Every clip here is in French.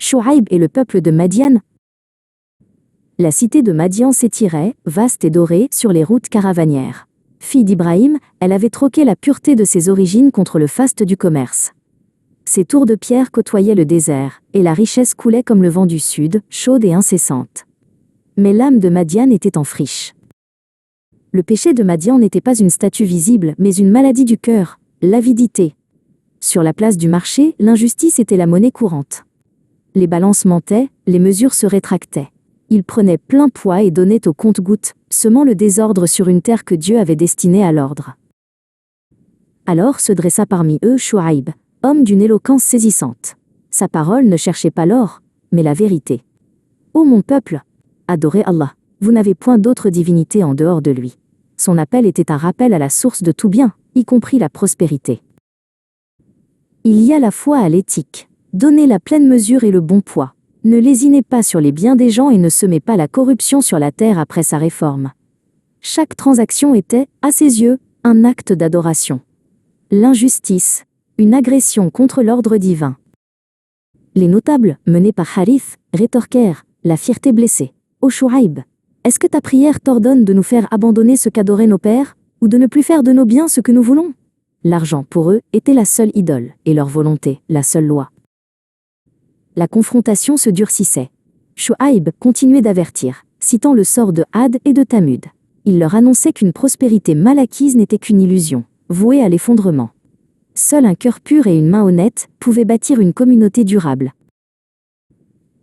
Chouaïb et le peuple de Madian. La cité de Madian s'étirait, vaste et dorée, sur les routes caravanières. Fille d'Ibrahim, elle avait troqué la pureté de ses origines contre le faste du commerce. Ses tours de pierre côtoyaient le désert, et la richesse coulait comme le vent du sud, chaude et incessante. Mais l'âme de Madian était en friche. Le péché de Madian n'était pas une statue visible, mais une maladie du cœur, l'avidité. Sur la place du marché, l'injustice était la monnaie courante. Les balances mentaient, les mesures se rétractaient. Ils prenaient plein poids et donnaient au compte-gouttes, semant le désordre sur une terre que Dieu avait destinée à l'ordre. Alors se dressa parmi eux Chouaïb, homme d'une éloquence saisissante. Sa parole ne cherchait pas l'or, mais la vérité. Ô mon peuple, adorez Allah, vous n'avez point d'autre divinité en dehors de lui. Son appel était un rappel à la source de tout bien, y compris la prospérité. Il y a la foi à l'éthique. Donnez la pleine mesure et le bon poids. Ne lésinez pas sur les biens des gens et ne semez pas la corruption sur la terre après sa réforme. Chaque transaction était, à ses yeux, un acte d'adoration. L'injustice, une agression contre l'ordre divin. Les notables, menés par Harith, rétorquèrent, la fierté blessée. Ô Chouaïb, est-ce que ta prière t'ordonne de nous faire abandonner ce qu'adoraient nos pères, ou de ne plus faire de nos biens ce que nous voulons? L'argent, pour eux, était la seule idole, et leur volonté, la seule loi. La confrontation se durcissait. Chouaïb continuait d'avertir, citant le sort de Had et de Thamud. Il leur annonçait qu'une prospérité mal acquise n'était qu'une illusion, vouée à l'effondrement. Seul un cœur pur et une main honnête pouvaient bâtir une communauté durable.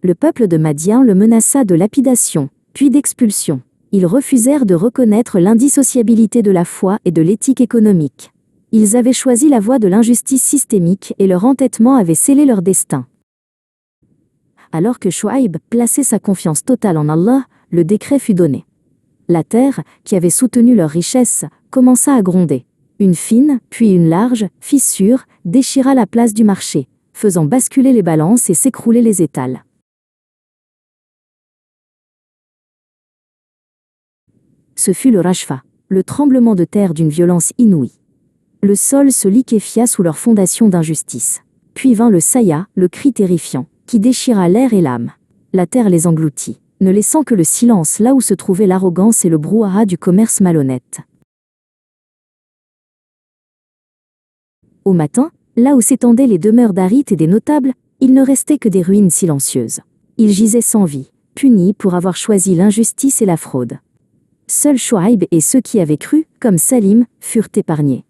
Le peuple de Madian le menaça de lapidation, puis d'expulsion. Ils refusèrent de reconnaître l'indissociabilité de la foi et de l'éthique économique. Ils avaient choisi la voie de l'injustice systémique et leur entêtement avait scellé leur destin. Alors que Chouaïb plaçait sa confiance totale en Allah, le décret fut donné. La terre, qui avait soutenu leur richesse, commença à gronder. Une fine, puis une large, fissure, déchira la place du marché, faisant basculer les balances et s'écrouler les étals. Ce fut le rajfa, le tremblement de terre d'une violence inouïe. Le sol se liquéfia sous leur fondation d'injustice. Puis vint le saya, le cri terrifiant, qui déchira l'air et l'âme. La terre les engloutit, ne laissant que le silence là où se trouvait l'arrogance et le brouhaha du commerce malhonnête. Au matin, là où s'étendaient les demeures d'Harith et des notables, il ne restait que des ruines silencieuses. Ils gisaient sans vie, punis pour avoir choisi l'injustice et la fraude. Seuls Chouaïb et ceux qui avaient cru, comme Salim, furent épargnés.